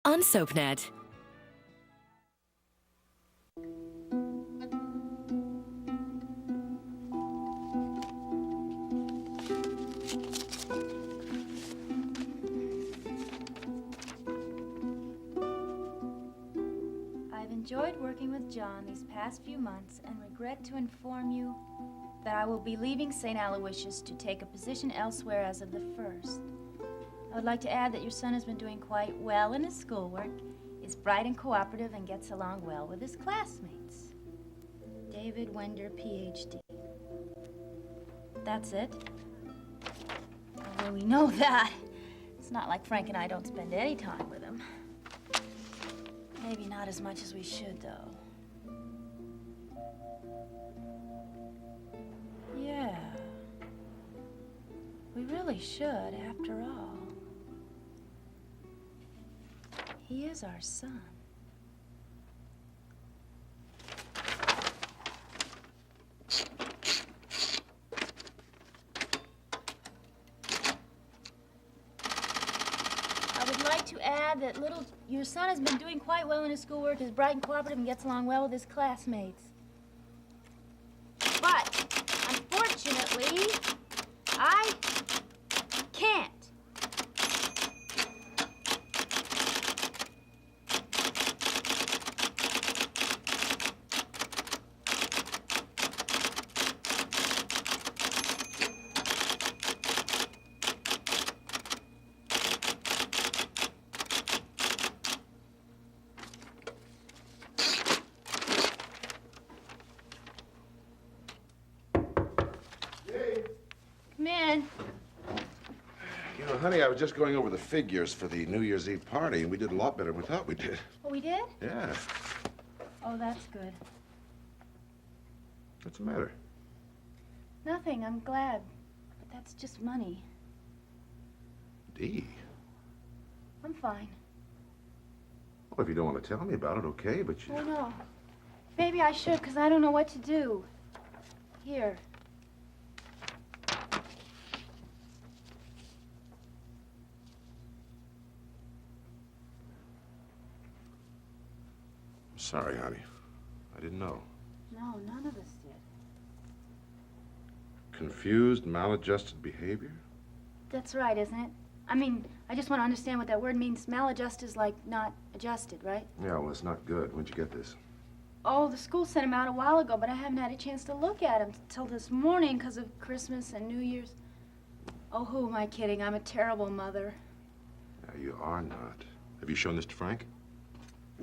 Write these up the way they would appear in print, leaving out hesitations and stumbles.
on SoapNet. I've enjoyed working with John these past few months and regret to inform you that I will be leaving St. Aloysius to take a position elsewhere as of the 1st. I would like to add that your son has been doing quite well in his schoolwork, is bright and cooperative, and gets along well with his classmates. David Wender, Ph.D. That's it. Although we know that. It's not like Frank and I don't spend any time with him. Maybe not as much as we should, though. Yeah. We really should, after all. He is our son. I would like to add that your son has been doing quite well in his schoolwork, is bright and cooperative, and gets along well with his classmates. But, unfortunately, I can't. Come in. You know, honey, I was just going over the figures for the New Year's Eve party, and we did a lot better than we thought we did. Oh, we did? Yeah. Oh, that's good. What's the matter? Nothing, I'm glad. But that's just money. Dee. I'm fine. Well, if you don't want to tell me about it, okay, but you... Oh, no. Maybe I should, because I don't know what to do. Here. Sorry, honey. I didn't know. No, none of us did. Confused, maladjusted behavior? That's right, isn't it? I mean, I just want to understand what that word means. Maladjusted is like not adjusted, right? Yeah, well, it's not good. When'd you get this? Oh, the school sent him out a while ago, but I haven't had a chance to look at him till this morning because of Christmas and New Year's. Oh, who am I kidding? I'm a terrible mother. Yeah, you are not. Have you shown this to Frank?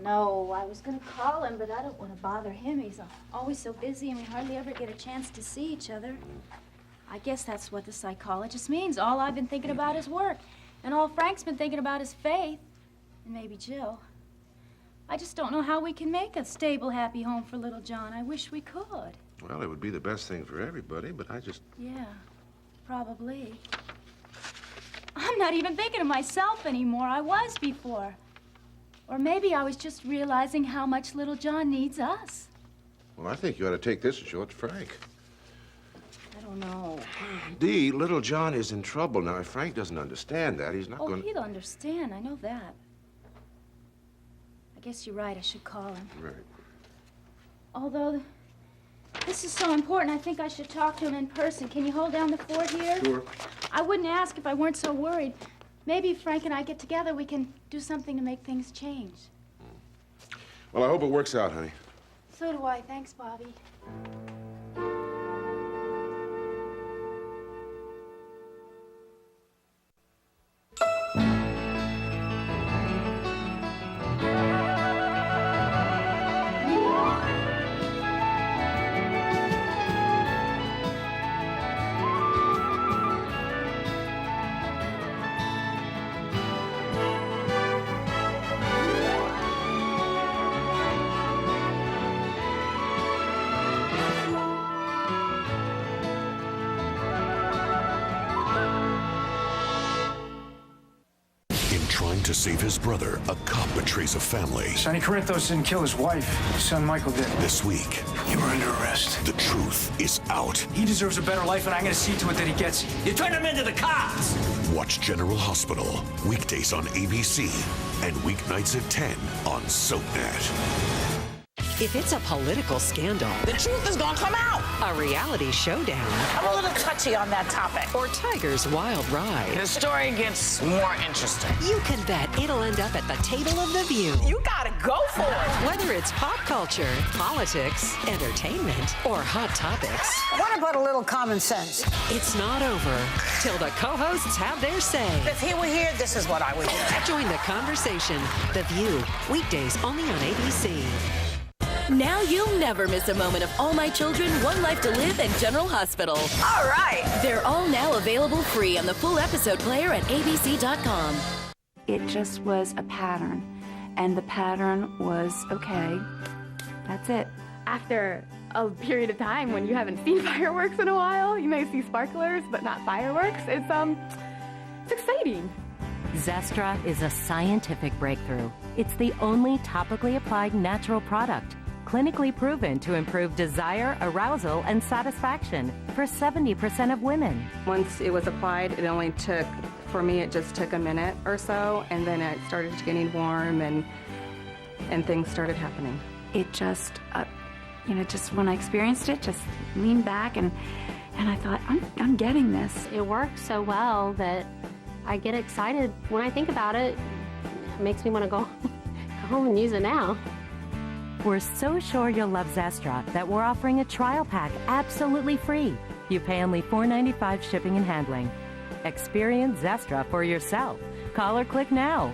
No, I was going to call him, but I don't want to bother him. He's always so busy, and we hardly ever get a chance to see each other. I guess that's what the psychologist means. All I've been thinking about is work, and all Frank's been thinking about is Faith, and maybe Jill. I just don't know how we can make a stable, happy home for little John. I wish we could. Well, it would be the best thing for everybody, but I just... Yeah, probably. I'm not even thinking of myself anymore. I was before. Or maybe I was just realizing how much little John needs us. Well, I think you ought to take this and show it to Frank. I don't know. Dee, little John is in trouble now. If Frank doesn't understand that, he's not going to... Oh, he'll understand. I know that. I guess you're right. I should call him. Right. Although this is so important, I think I should talk to him in person. Can you hold down the fort here? Sure. I wouldn't ask if I weren't so worried. Maybe if Frank and I get together, we can do something to make things change. Well, I hope it works out, honey. So do I. Thanks, Bobby. To save his brother, a cop betrays a family. Sonny Corinthos didn't kill his wife. His son Michael did. This week, You were under arrest. the truth is out. He deserves a better life, and I'm going to see to it that he gets it. You turned him into the cops! Watch General Hospital weekdays on ABC and weeknights at 10 on SoapNet. If it's a political scandal, the truth is gonna come out. A reality showdown, I'm a little touchy on that topic. or Tiger's wild ride, The story gets more interesting. you can bet it'll end up at the table of The View. You gotta go for it. Whether it's pop culture, politics, entertainment, or hot topics, What about a little common sense? it's not over till the co-hosts have their say. If he were here, this is what I would do. Join the conversation. The View, weekdays only on ABC. Now you'll never miss a moment of All My Children, One Life to Live and General Hospital. All right. They're all now available free on the full episode player at abc.com. It just was a pattern, and the pattern was, okay, that's it. After a period of time when you haven't seen fireworks in a while, you may see sparklers, but not fireworks. It's exciting. Zestra is a scientific breakthrough. It's the only topically applied natural product, clinically proven to improve desire, arousal, and satisfaction for 70% of women. Once it was applied, it only took, for me, it just took a minute or so, and then it started getting warm and things started happening. It just, just when I experienced it, just leaned back and I thought, I'm getting this. It works so well that I get excited when I think about it. It makes me want to go home and use it now. We're so sure you'll love Zestra that we're offering a trial pack absolutely free. You pay only $4.95 shipping and handling. Experience Zestra for yourself. Call or click now.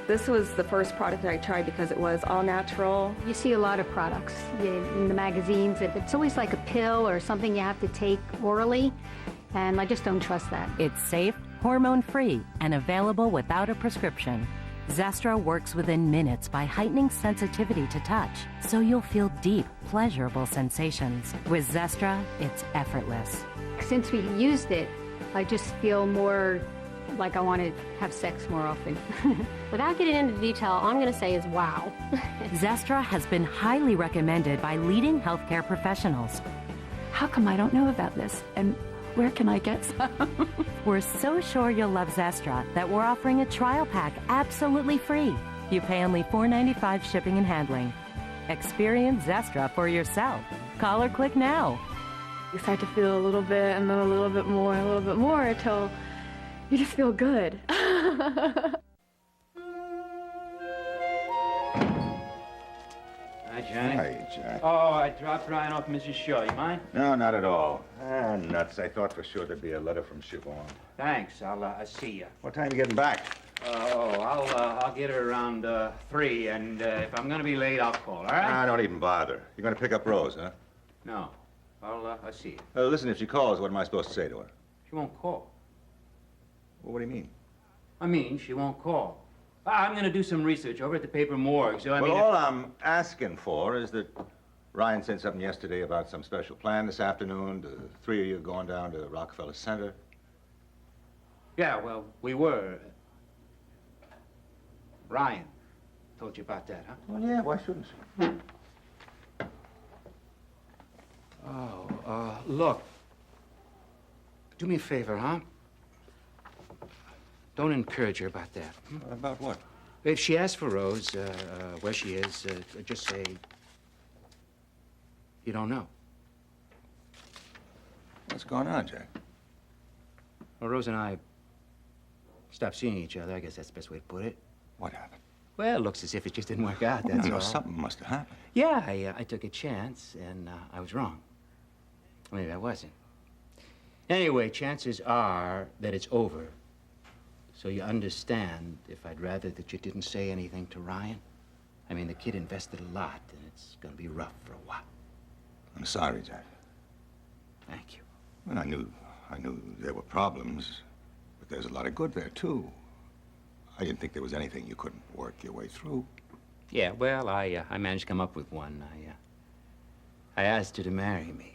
This was the first product I tried because it was all natural. You see a lot of products in the magazines. It's always like a pill or something you have to take orally, and I just don't trust that. It's safe, hormone-free, and available without a prescription. Zestra works within minutes by heightening sensitivity to touch, so you'll feel deep, pleasurable sensations. With Zestra, it's effortless. Since we used it, I just feel more like I want to have sex more often. Without getting into detail, all I'm going to say is wow. Zestra has been highly recommended by leading healthcare professionals. How come I don't know about this? And where can I get some? We're so sure you'll love Zestra that we're offering a trial pack absolutely free. You pay only $4.95 shipping and handling. Experience Zestra for yourself. Call or click now. You start to feel a little bit, and then a little bit more, and a little bit more, until you just feel good. Hi, Johnny. Hi, Jack. Oh, I dropped Ryan off Mrs. Shaw. You mind? No, not at all. Ah, nuts. I thought for sure there'd be a letter from Siobhan. Thanks. I'll see you. What time are you getting back? I'll get her around 3, and if I'm gonna be late, I'll call. All right? Ah, don't even bother. You're going to pick up Rose, huh? No. I'll see you. Listen, if she calls, what am I supposed to say to her? She won't call. Well, what do you mean? I mean, she won't call. I'm gonna do some research over at the paper morgue, so I well, mean... all I'm asking for is that Ryan said something yesterday about some special plan this afternoon, the three of you going down to Rockefeller Center. Yeah, well, we were. Ryan told you about that, huh? Well, yeah, why shouldn't she? Look. Do me a favor, huh? Don't encourage her about that. About what? If she asks for Rose, where she is, just say you don't know. What's going on, Jack? Well, Rose and I stopped seeing each other. I guess that's the best way to put it. What happened? Well, it looks as if it just didn't work out, that's no, all. something must have happened. Yeah, I took a chance, and I was wrong. Maybe I wasn't. Anyway, chances are that it's over. So you understand if I'd rather that you didn't say anything to Ryan? I mean, the kid invested a lot, and it's gonna be rough for a while. I'm sorry, Jack. Thank you. Well, I knew there were problems, but there's a lot of good there, too. I didn't think there was anything you couldn't work your way through. Yeah, well, I managed to come up with one. I asked her to marry me.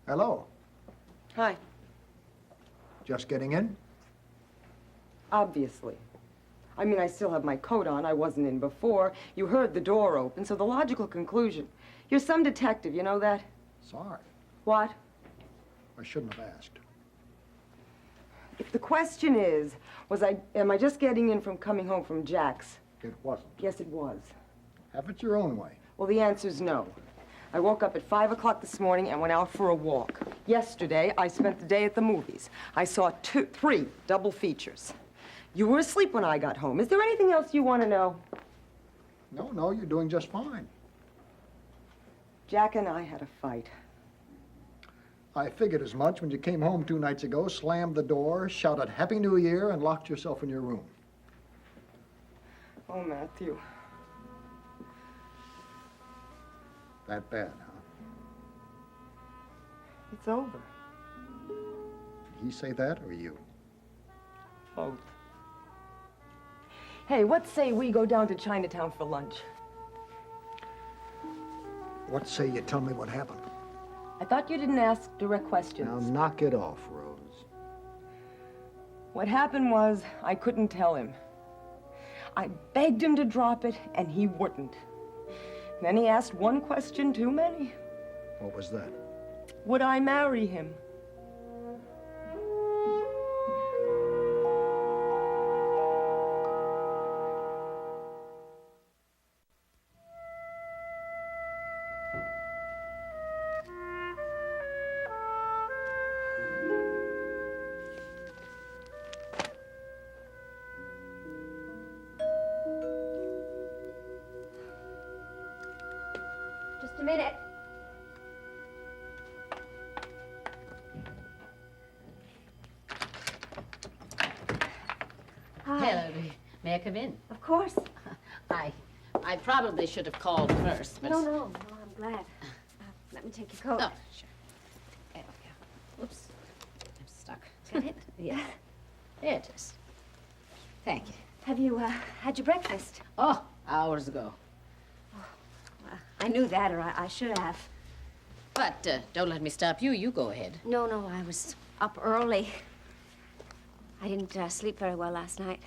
Hello. Hi. Just getting in? Obviously. I mean, I still have my coat on. I wasn't in before. You heard the door open, so the logical conclusion. You're some detective, you know that? Sorry. What? I shouldn't have asked. If the question is, am I just getting in from coming home from Jack's? It wasn't. Yes, it was. Have it your own way. Well, the answer's no. I woke up at 5 o'clock this morning and went out for a walk. Yesterday, I spent the day at the movies. I saw 3 double features. You were asleep when I got home. Is there anything else you want to know? No, you're doing just fine. Jack and I had a fight. I figured as much when you came home 2 nights ago, slammed the door, shouted Happy New Year, and locked yourself in your room. Oh, Matthew. That bad, huh? It's over. Did he say that, or you? Both. Hey, what say we go down to Chinatown for lunch? What say you tell me what happened? I thought you didn't ask direct questions. Now knock it off, Rose. What happened was I couldn't tell him. I begged him to drop it, and he wouldn't. Then he asked one question too many. What was that? Would I marry him? Just a minute. Hi. Hello. May I come in? Of course. I probably should have called first, but... No, I'm glad. Let me take your coat. Oh, sure. There we go. Oops. I'm stuck. Got it? Yeah. There it is. Thank you. Have you had your breakfast? Oh, hours ago. I knew that, or I should have. But don't let me stop you. You go ahead. No, I was up early. I didn't sleep very well last night.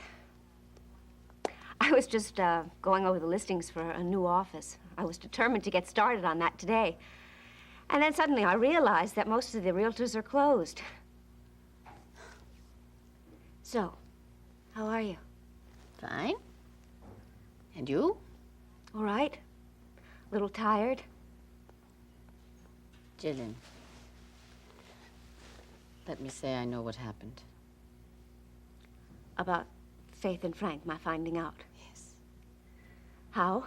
I was just going over the listings for a new office. I was determined to get started on that today. And then suddenly I realized that most of the realtors are closed. So, how are you? Fine. And you? All right. A little tired. Jillian, let me say I know what happened. About Faith and Frank, my finding out. Yes. How?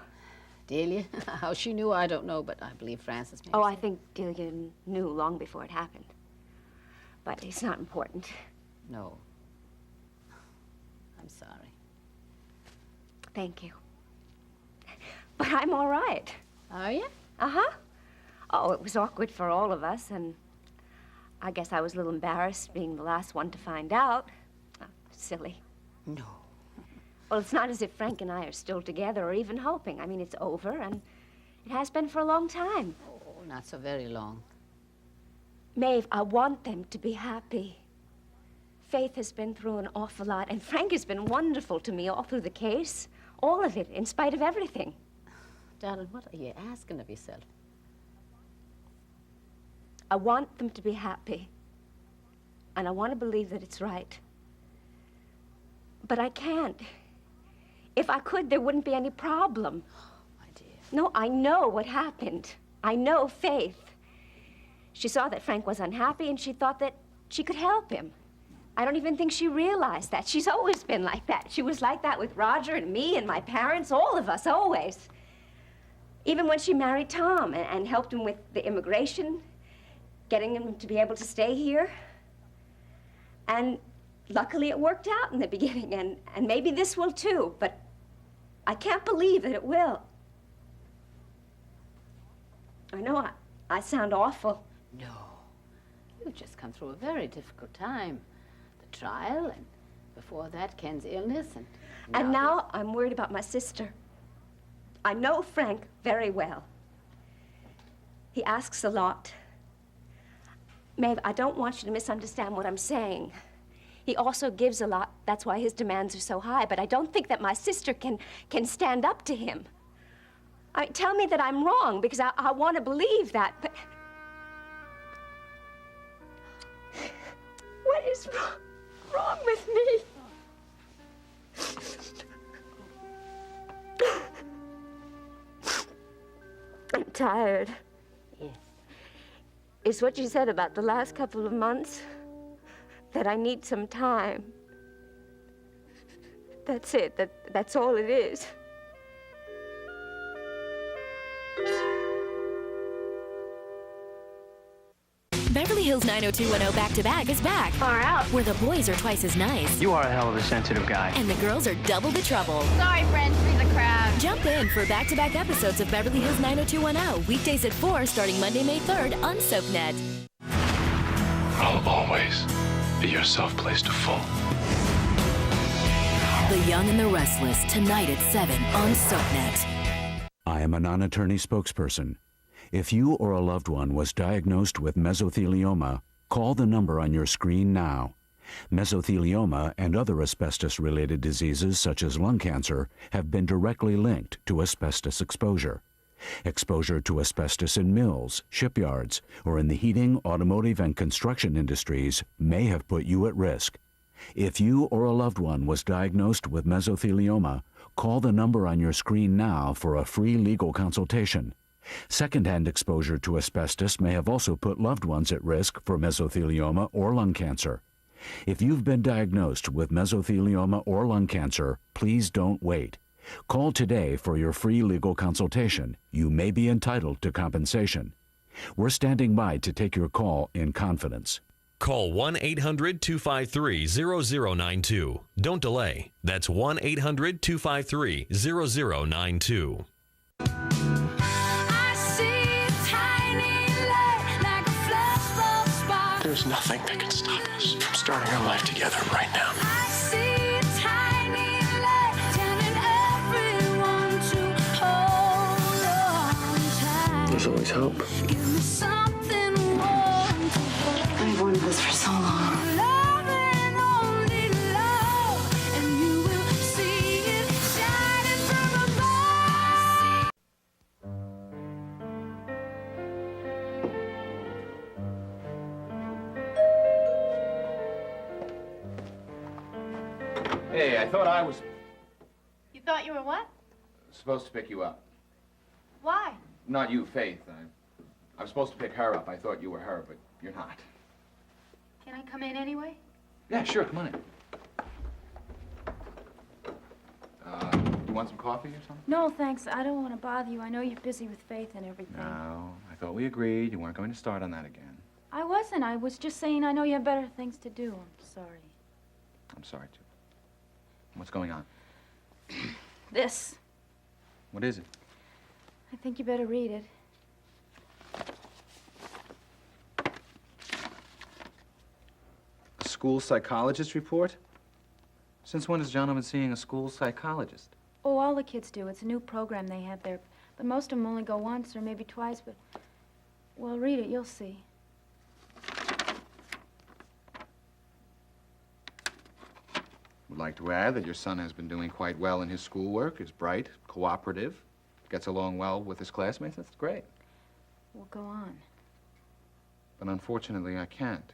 Delia, how she knew, I don't know, but I believe Francis may. Oh, I think Delia knew long before it happened. But it's not important. No. I'm sorry. Thank you. But I'm all right. Are you? Uh-huh. Oh, it was awkward for all of us, and I guess I was a little embarrassed being the last one to find out. Oh, silly. No. Well, it's not as if Frank and I are still together or even hoping. I mean, it's over, and it has been for a long time. Oh, not so very long. Maeve, I want them to be happy. Faith has been through an awful lot, and Frank has been wonderful to me all through the case. All of it, in spite of everything. Darling, what are you asking of yourself? I want them to be happy. And I want to believe that it's right. But I can't. If I could, there wouldn't be any problem. Oh, my dear. No, I know what happened. I know Faith. She saw that Frank was unhappy, and she thought that she could help him. I don't even think she realized that. She's always been like that. She was like that with Roger and me and my parents, all of us, always. Even when she married Tom and helped him with the immigration, getting him to be able to stay here. And luckily it worked out in the beginning, and maybe this will too, but I can't believe that it will. I know I sound awful. No. You've just come through a very difficult time. The trial, and before that, Ken's illness, And now I'm worried about my sister. I know Frank very well. He asks a lot. Maeve, I don't want you to misunderstand what I'm saying. He also gives a lot. That's why his demands are so high. But I don't think that my sister can stand up to him. I mean, tell me that I'm wrong, because I want to believe that, but... What is wrong with me? I'm tired. Yes. It's what you said about the last couple of months, that I need some time. That's it. That's all it is. Beverly Hills 90210 Back-to-Back is back. Far out. Where the boys are twice as nice. You are a hell of a sensitive guy. And the girls are double the trouble. Sorry, friends, for the crowd. Jump in for back-to-back episodes of Beverly Hills 90210, weekdays at 4, starting Monday, May 3rd on SoapNet. I'll always be your soft place to fall. The Young and the Restless, tonight at 7 on SoapNet. I am a non-attorney spokesperson. If you or a loved one was diagnosed with mesothelioma, call the number on your screen now. Mesothelioma and other asbestos-related diseases such as lung cancer have been directly linked to asbestos exposure. Exposure to asbestos in mills, shipyards, or in the heating, automotive, and construction industries may have put you at risk. If you or a loved one was diagnosed with mesothelioma, call the number on your screen now for a free legal consultation. Secondhand exposure to asbestos may have also put loved ones at risk for mesothelioma or lung cancer. If you've been diagnosed with mesothelioma or lung cancer, please don't wait. Call today for your free legal consultation. You may be entitled to compensation. We're standing by to take your call in confidence. Call 1-800-253-0092. Don't delay. That's 1-800-253-0092. There's nothing that can stop us from starting our life together right now. There's always hope. I've wanted this for so long. Hey, I thought I was You thought you were what? supposed to pick you up. Why? Not you, Faith. I was supposed to pick her up. I thought you were her, but you're not. Can I come in anyway? Yeah, sure. Come on in. You want some coffee or something? No, thanks. I don't want to bother you. I know you're busy with Faith and everything. No, I thought we agreed you weren't going to start on that again. I wasn't. I was just saying I know you have better things to do. I'm sorry. I'm sorry, too. What's going on? This. What is it? I think you better read it. A school psychologist report? Since when has John been seeing a school psychologist? Oh, all the kids do. It's a new program they have there. But most of them only go once or maybe twice, but... Well, read it. You'll see. Would like to add that your son has been doing quite well in his schoolwork, is bright, cooperative, gets along well with his classmates. That's great. Well, go on. But unfortunately, I can't.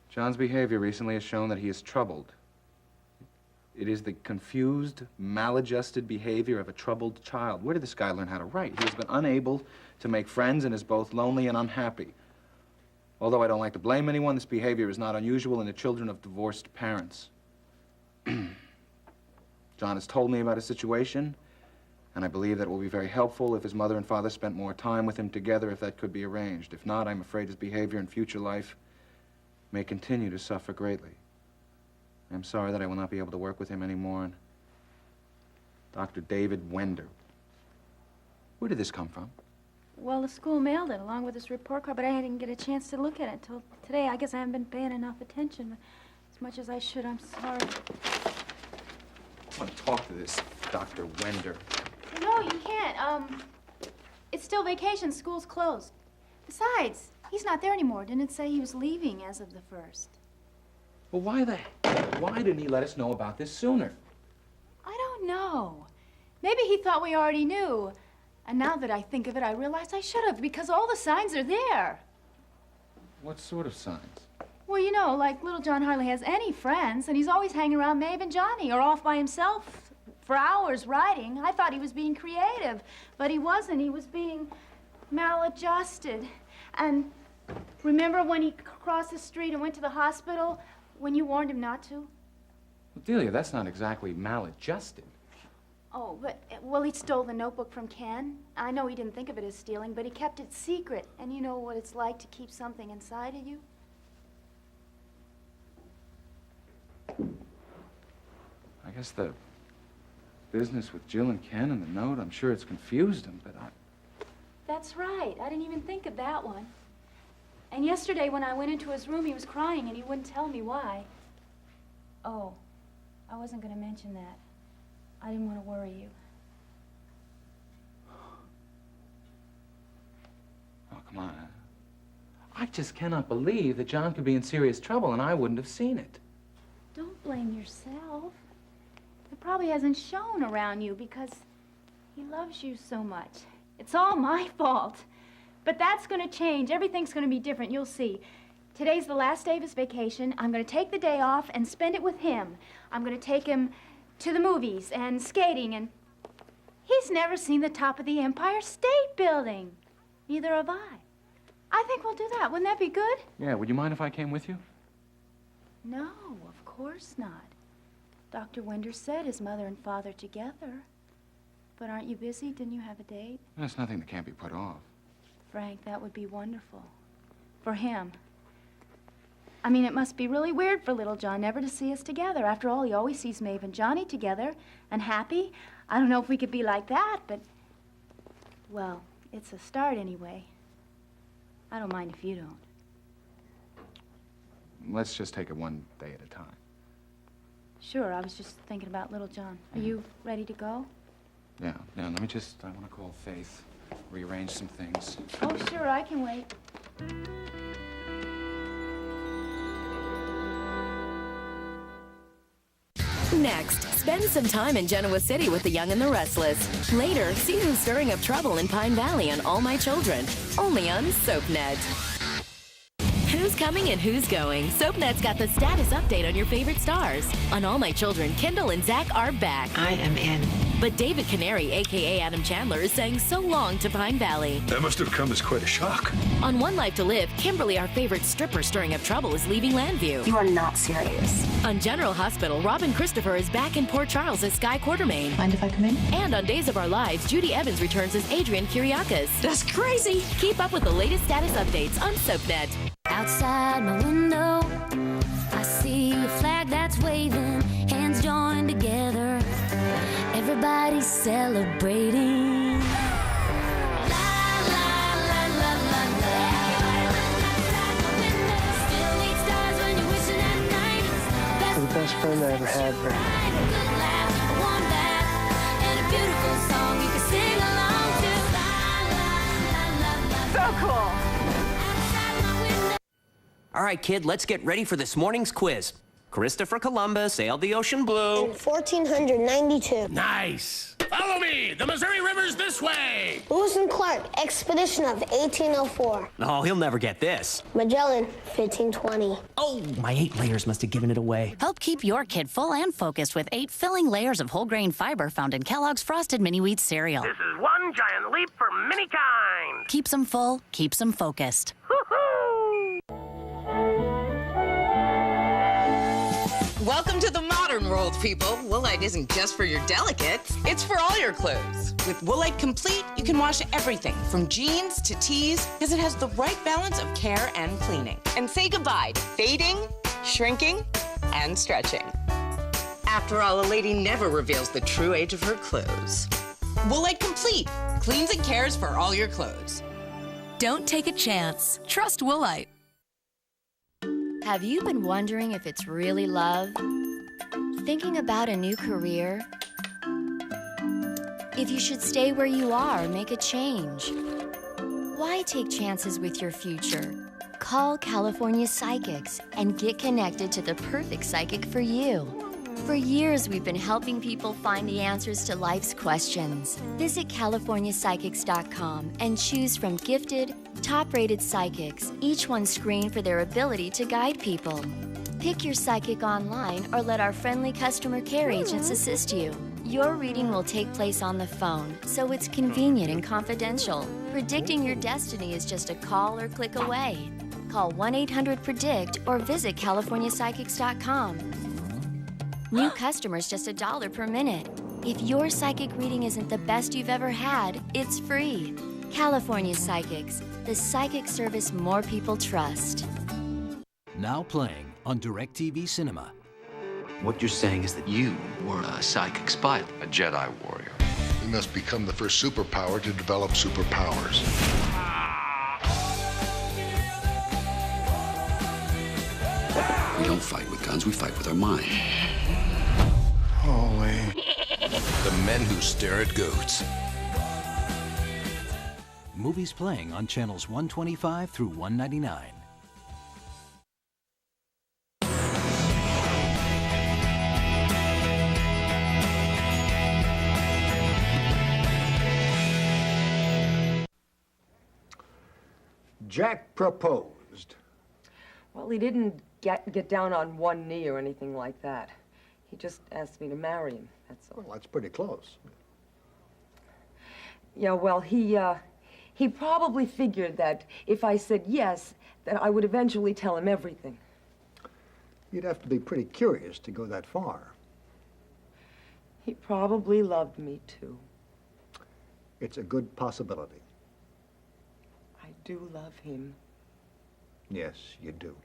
John's behavior recently has shown that he is troubled. It is the confused, maladjusted behavior of a troubled child. Where did this guy learn how to write? He has been unable to make friends and is both lonely and unhappy. Although I don't like to blame anyone, this behavior is not unusual in the children of divorced parents. John has told me about his situation, and I believe that it will be very helpful if his mother and father spent more time with him together, if that could be arranged. If not, I'm afraid his behavior in future life may continue to suffer greatly. I'm sorry that I will not be able to work with him anymore. And Dr. David Wender. Where did this come from? Well, the school mailed it along with this report card, but I didn't get a chance to look at it until today. I guess I haven't been paying enough attention as much as I should. I'm sorry. I want to talk to this Dr. Wender. No, you can't. It's still vacation. School's closed. Besides, he's not there anymore. Didn't it say he was leaving as of the 1st? Well, why didn't he let us know about this sooner? I don't know. Maybe he thought we already knew. And now that I think of it, I realize I should have, because all the signs are there. What sort of signs? Well, you know, like little John hardly has any friends, and he's always hanging around Maeve and Johnny, or off by himself for hours writing. I thought he was being creative, but he wasn't. He was being maladjusted. And remember when he crossed the street and went to the hospital when you warned him not to? Well, Delia, that's not exactly maladjusted. Oh, but, well, he stole the notebook from Ken. I know he didn't think of it as stealing, but he kept it secret. And you know what it's like to keep something inside of you? I guess the business with Jill and Ken and the note, I'm sure it's confused him, but That's right. I didn't even think of that one. And yesterday when I went into his room, he was crying and he wouldn't tell me why. Oh, I wasn't going to mention that. I didn't want to worry you. Oh, come on. I just cannot believe that John could be in serious trouble and I wouldn't have seen it. Don't blame yourself. It probably hasn't shown around you because he loves you so much. It's all my fault. But that's going to change. Everything's going to be different. You'll see. Today's the last day of his vacation. I'm going to take the day off and spend it with him. I'm going to take him to the movies and skating, and he's never seen the top of the Empire State Building. Neither have I. I think we'll do that. Wouldn't that be good? Yeah, would you mind if I came with you? No, of course not. Dr. Winder said his mother and father together. But aren't you busy? Didn't you have a date? That's nothing that can't be put off. Frank, that would be wonderful. For him. I mean, it must be really weird for little John never to see us together. After all, he always sees Maeve and Johnny together and happy. I don't know if we could be like that, but... well, it's a start anyway. I don't mind if you don't. Let's just take it one day at a time. Sure, I was just thinking about little John. Are you ready to go? Yeah, I want to call Faith, rearrange some things. Oh, sure, I can wait. Next, spend some time in Genoa City with the young and the restless. Later, see who's stirring up trouble in Pine Valley on All My Children, only on SoapNet. Who's coming and who's going? SoapNet's got the status update on your favorite stars. On All My Children, Kendall and Zach are back. I am in. But David Canary, a.k.a. Adam Chandler, is saying so long to Pine Valley. That must have come as quite a shock. On One Life to Live, Kimberly, our favorite stripper stirring up trouble, is leaving Landview. You are not serious. On General Hospital, Robin Christopher is back in Port Charles as Sky Quartermain. Mind if I come in? And on Days of Our Lives, Judy Evans returns as Adrian Kyriakis. That's crazy. Keep up with the latest status updates on SoapNet. Outside my window, I see a flag that's waving, hands joined together. Everybody's celebrating. You're the best friend I ever had, Brad. So cool. All right, kid, let's get ready for this morning's quiz. Christopher Columbus sailed the ocean blue. In 1492. Nice. Follow me. The Missouri River's this way. Lewis and Clark, expedition of 1804. Oh, he'll never get this. Magellan, 1520. Oh, my 8 layers must have given it away. Help keep your kid full and focused with 8 filling layers of whole grain fiber found in Kellogg's Frosted Mini Wheat cereal. This is one giant leap for many-kind. Keeps them full, keeps them focused. Welcome to the modern world, people. Woolite isn't just for your delicates, it's for all your clothes. With Woolite Complete, you can wash everything from jeans to tees because it has the right balance of care and cleaning. And say goodbye to fading, shrinking, and stretching. After all, a lady never reveals the true age of her clothes. Woolite Complete cleans and cares for all your clothes. Don't take a chance. Trust Woolite. Have you been wondering if it's really love? Thinking about a new career? If you should stay where you are or make a change? Why take chances with your future? Call California Psychics and get connected to the perfect psychic for you. For years, we've been helping people find the answers to life's questions. Visit CaliforniaPsychics.com and choose from gifted, top-rated psychics, each one screened for their ability to guide people. Pick your psychic online or let our friendly customer care agents assist you. Your reading will take place on the phone, so it's convenient and confidential. Predicting your destiny is just a call or click away. Call 1-800-PREDICT or visit CaliforniaPsychics.com. New customers just $1 per minute. If your psychic reading isn't the best you've ever had, it's free. California Psychics, the psychic service more people trust. Now playing on DirecTV Cinema. What you're saying is that you were a psychic spy. A Jedi warrior. We must become the first superpower to develop superpowers. We don't fight with guns, we fight with our mind. Holy. The men who stare at goats. Movies playing on channels 125 through 199. Jack proposed. Well, he didn't get down on one knee or anything like that. He just asked me to marry him, that's all. Well, that's pretty close. Yeah, well, he probably figured that if I said yes, that I would eventually tell him everything. You'd have to be pretty curious to go that far. He probably loved me, too. It's a good possibility. I do love him. Yes, you do.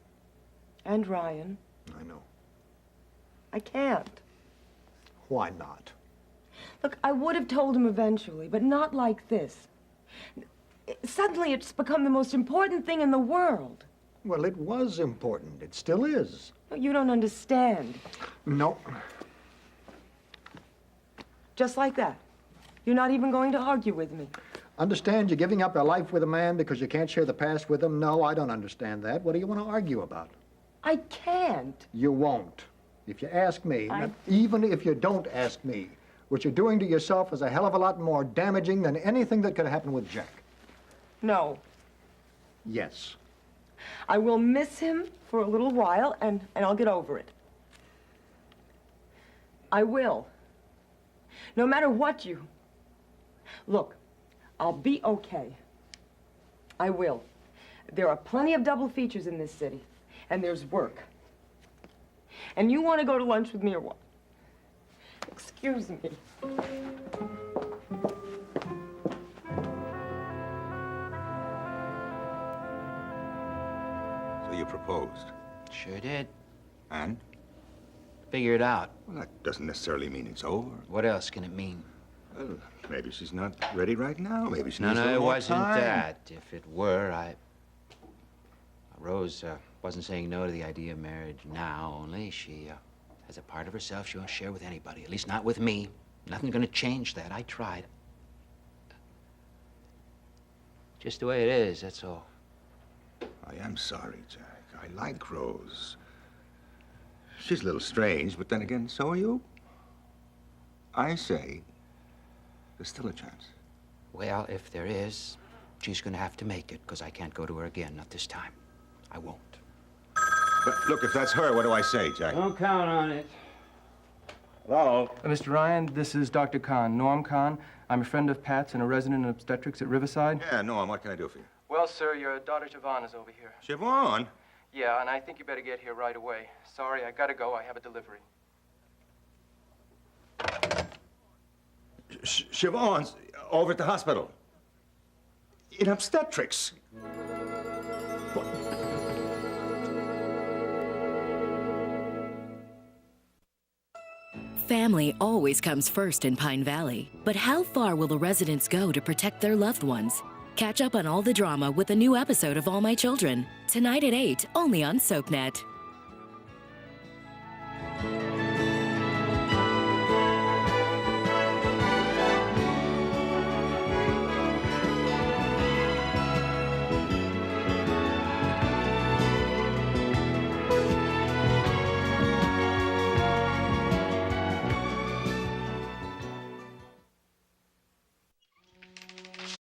And Ryan. I know. I can't. Why not? Look, I would have told him eventually, but not like this. Suddenly it's become the most important thing in the world. Well, it was important. It still is. You don't understand. No. Just like that. You're not even going to argue with me. Understand you're giving up your life with a man because you can't share the past with him? No, I don't understand that. What do you want to argue about? I can't. You won't. If you ask me, even if you don't ask me, what you're doing to yourself is a hell of a lot more damaging than anything that could happen with Jack. No. Yes. I will miss him for a little while, and I'll get over it. I will. No matter what you... Look, I'll be okay. I will. There are plenty of double features in this city, and there's work. And you want to go to lunch with me or what? Excuse me. So you proposed? Sure did. And? Figure it out. Well, that doesn't necessarily mean it's over. What else can it mean? Well, maybe she's not ready right now. Maybe she needs a No, little it more wasn't time. that. If it were, Rose wasn't saying no to the idea of marriage now, only she has a part of herself she won't share with anybody, at least not with me. Nothing's gonna change that. I tried. Just the way it is, that's all. I am sorry, Jack. I like Rose. She's a little strange, but then again, so are you. I say, there's still a chance. Well, if there is, she's gonna have to make it, because I can't go to her again, not this time. I won't. But look, if that's her, what do I say, Jack? Don't count on it. Hello? Mr. Ryan, this is Dr. Kahn, Norm Kahn. I'm a friend of Pat's and a resident in obstetrics at Riverside. Yeah, Norm, what can I do for you? Well, sir, your daughter Siobhan is over here. Siobhan? Yeah, and I think you better get here right away. Sorry, I gotta go. I have a delivery. Siobhan's over at the hospital. In obstetrics. Family always comes first in Pine Valley. But how far will the residents go to protect their loved ones? Catch up on all the drama with a new episode of All My Children. Tonight at 8, only on SoapNet.